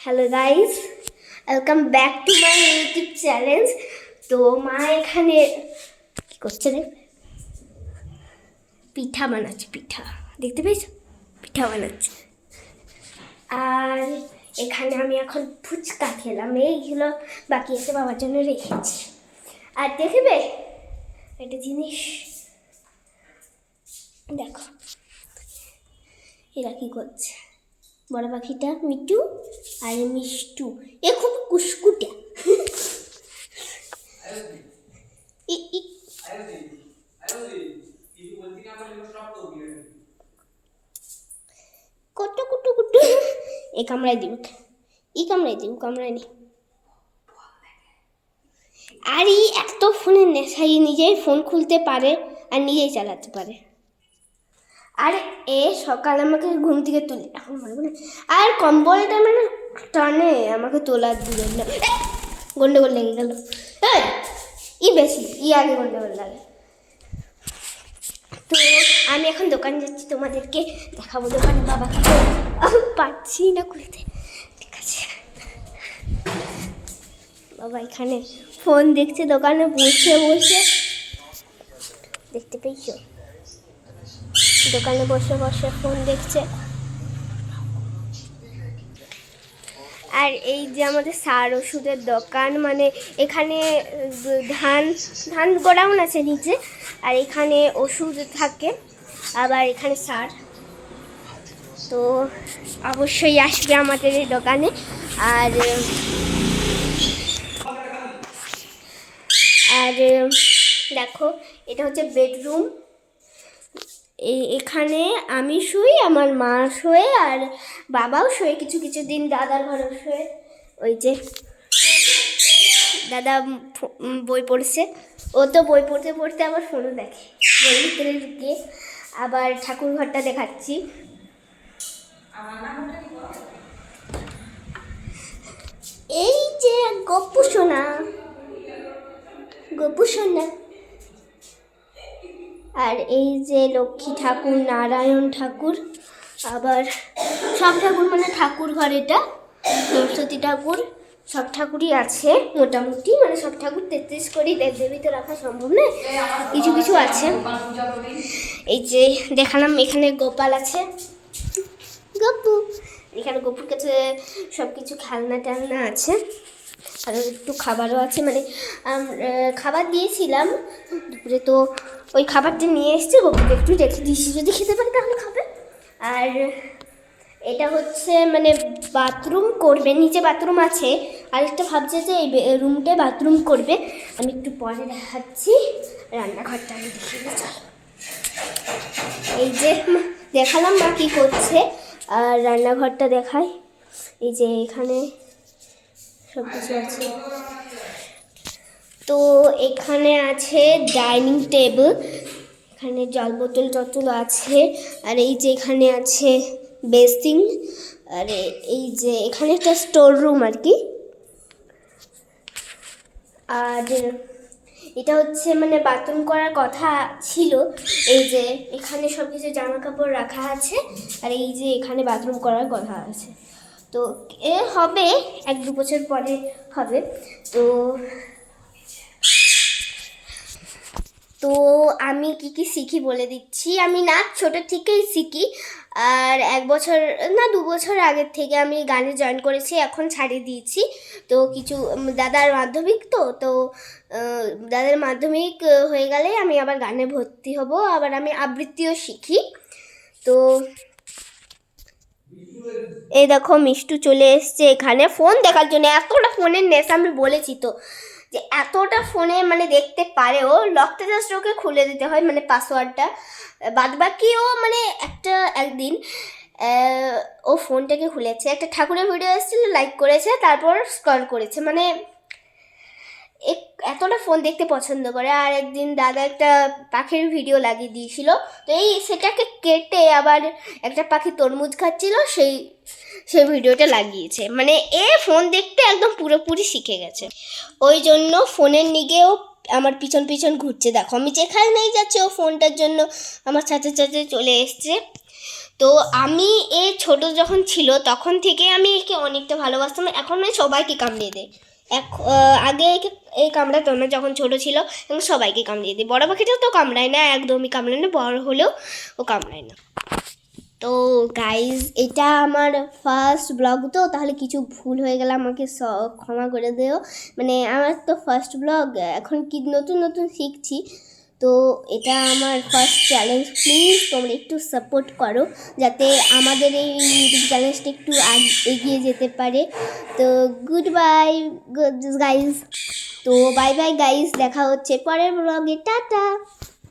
Hello guys, welcome back to my YouTube channel. তো মা এখানে কি করছে রে? পিঠা বানাচ্ছে। পিঠা দেখতে পেয়েছো? পিঠা বানাচ্ছে। আর এখানে আমি এখন ফুচকা খেলাম, এইগুলো বাকি আছে বাবার জন্য রেখেছি। আর দেখবে একটা জিনিস দেখো, এরা কি করছে? বড় পাখিটা মিটু আর মিষ্টু, এ খুব কুসকুটে। কত কুটু কুটু এ কামড়াই দিব, কামড়াই নি। আর এই এত ফোনের নেশাই, নিজেই ফোন খুলতে পারে আর নিজেই চালাতে পারে। আর এ সকাল আমাকে ঘুম থেকে তুলে এখন মনে মনে আর কম্বলটা মানে টানে আমাকে তোলার দিলেন না, গন্ডগোল লেগে গেল। ই বেশি আগে গন্ডগোল লাগে। তো আমি এখন দোকানে যাচ্ছি, তোমাদেরকে দেখাবো দোকানে বাবাকে। পারছি না খুলতে, ঠিক আছে। বাবা এখানে ফোন দেখছে দোকানে বসে বসে, দেখতে পেয়েছো? দোকানে বসে বসে ফোন দেখছে। আর এই যে আমাদের সার ওষুধের দোকান, মানে এখানে ধান গোডাউন আছে নিচে, আর এখানে ওষুধ থাকে, আবার এখানে সার। তো অবশ্যই আসবে আমাদের এই দোকানে। আর আর দেখো, এটা হচ্ছে বেডরুম। এখানে আমি শুই, আমার মা শোয়ে, আর বাবাও শোয়ে কিছু কিছু দিন, দাদার ঘরেও শোয়ে। ওই যে দাদা বই পড়ছে, ও তো বই পড়তে পড়তে আবার ফোনও দেখে বই ভিতরে ঢুকিয়ে। আবার ঠাকুর ঘরটা দেখাচ্ছি। এই যে গপ্পু সোনা, আর এই যে লক্ষ্মী ঠাকুর, নারায়ণ ঠাকুর, আবার সব ঠাকুর, মানে ঠাকুর ঘর এটা, সরস্বতী ঠাকুর, সব ঠাকুরই আছে মোটামুটি। মানে সব ঠাকুর 33 করে দেবদেবী তো রাখা সম্ভব নয়, কিছু কিছু আছে। এই যে দেখালাম, এখানে গোপাল আছে, গপ্পু। এখানে গপুর কাছে সব কিছু খেলনা টেলনা আছে, আর একটু খাবারও আছে। মানে খাবার দিয়েছিলাম দুপুরে, তো ওই খাবারটা নিয়ে এসছে, গপুকে একটু রেখে দিয়েছি, যদি খেতে পারে তাহলে খাবে। আর এটা হচ্ছে মানে বাথরুম করবে, নিচে বাথরুম আছে, আর একটা ভাবছে যে এই রুমটায় বাথরুম করবে। আমি একটু পরে দেখাচ্ছি। রান্নাঘরটা আমি দেখিয়ে দিই। এই যে দেখালাম মা কী করছে, আর রান্নাঘরটা দেখাই। এই যে এখানে সব কিছু আছে। তো এখানে আছে ডাইনিং টেবিল, এখানে জল বোতল টতল আছে। আর এই যে এখানে আছে বেসিন, আর এই যে এখানে একটা স্টোর রুম আর কি। আর এটা হচ্ছে মানে বাথরুম করার কথা ছিল। এই যে এখানে সব কিছু জামা কাপড় রাখা আছে, আর এই যে এখানে বাথরুম করার কথা আছে। তো এ হবে 1-2 বছর পরে হবে। তো আমি কি শিখি বলে দিচ্ছি। আমি নাচ ছোটো থেকেই শিখি, আর 1 বছর না 2 বছর আগের থেকে আমি গানে জয়েন করেছি, এখন ছাড়িয়ে দিয়েছি। তো কিছু দাদার মাধ্যমিক, তো দাদার মাধ্যমিক হয়ে গেলে আমি আবার গানে ভর্তি হব, আবার আমি আবৃত্তিও শিখি। তো এই দেখো মিষ্টু চলে এসছে এখানে ফোন দেখার জন্য। এতটা ফোনের নেশা, আমি বলেছি তো যে এতটা ফোনে মানে দেখতে পারে। ও লকটা জাস্ট ওকে খুলে দিতে হয়, মানে পাসওয়ার্ডটা, বাদবাকি ও মানে একদিন ও ফোনটাকে খুলেছে, একটা ঠাকুরের ভিডিও এসেছিল, লাইক করেছে, তারপর স্ক্রল করেছে। মানে এতটা ফোন দেখতে পছন্দ করে। আর একদিন দাদা একটা পাখির ভিডিও লাগিয়ে দিয়েছিল, তো সেটাকে কেটে আবার একটা পাখি তরমুজ খাচ্ছিল, সেই ভিডিওটা লাগিয়েছে। মানে ফোন দেখতে একদম পুরোপুরি শিখে গেছে। ওই জন্য ফোনের নিগেও আমার পিছন পিছন ঘুরছে। দেখো আমি যেখানেই যাচ্ছি ও ফোনটার জন্য আমার সাথে সাথে চলে এসছে। তো আমি ছোট যখন ছিল তখন থেকে আমি একে অনেকটা ভালোবাসতাম। এখন সবাইকে কামড়িয়ে দেয়। আগে একে কামড়াতো না যখন ছোট ছিল, এখন সবাইকে কামড়িয়ে দেয়। বড় পাখিটা তো কামড়ায় না, একদমই কামড়ায় না, বড় হলেও ও কামড়ায় না। তো গাইজ, এটা আমার ফার্স্ট ব্লগ, তো তাহলে কিছু ভুল হয়ে গেলে আমাকে ক্ষমা করে দিও। মানে আমার তো ফার্স্ট ব্লগ, এখন কি নতুন নতুন শিখছি, তো এটা আমার ফার্স্ট চ্যালেঞ্জ। প্লিজ তোমরা একটু সাপোর্ট করো যাতে আমাদের এই ইউটিউব চ্যালেঞ্জটা একটু এগিয়ে যেতে পারে। তো গুড বাই গাইজ, তো বাই বাই গাইজ, দেখা হচ্ছে পরের ব্লগে, টাটা।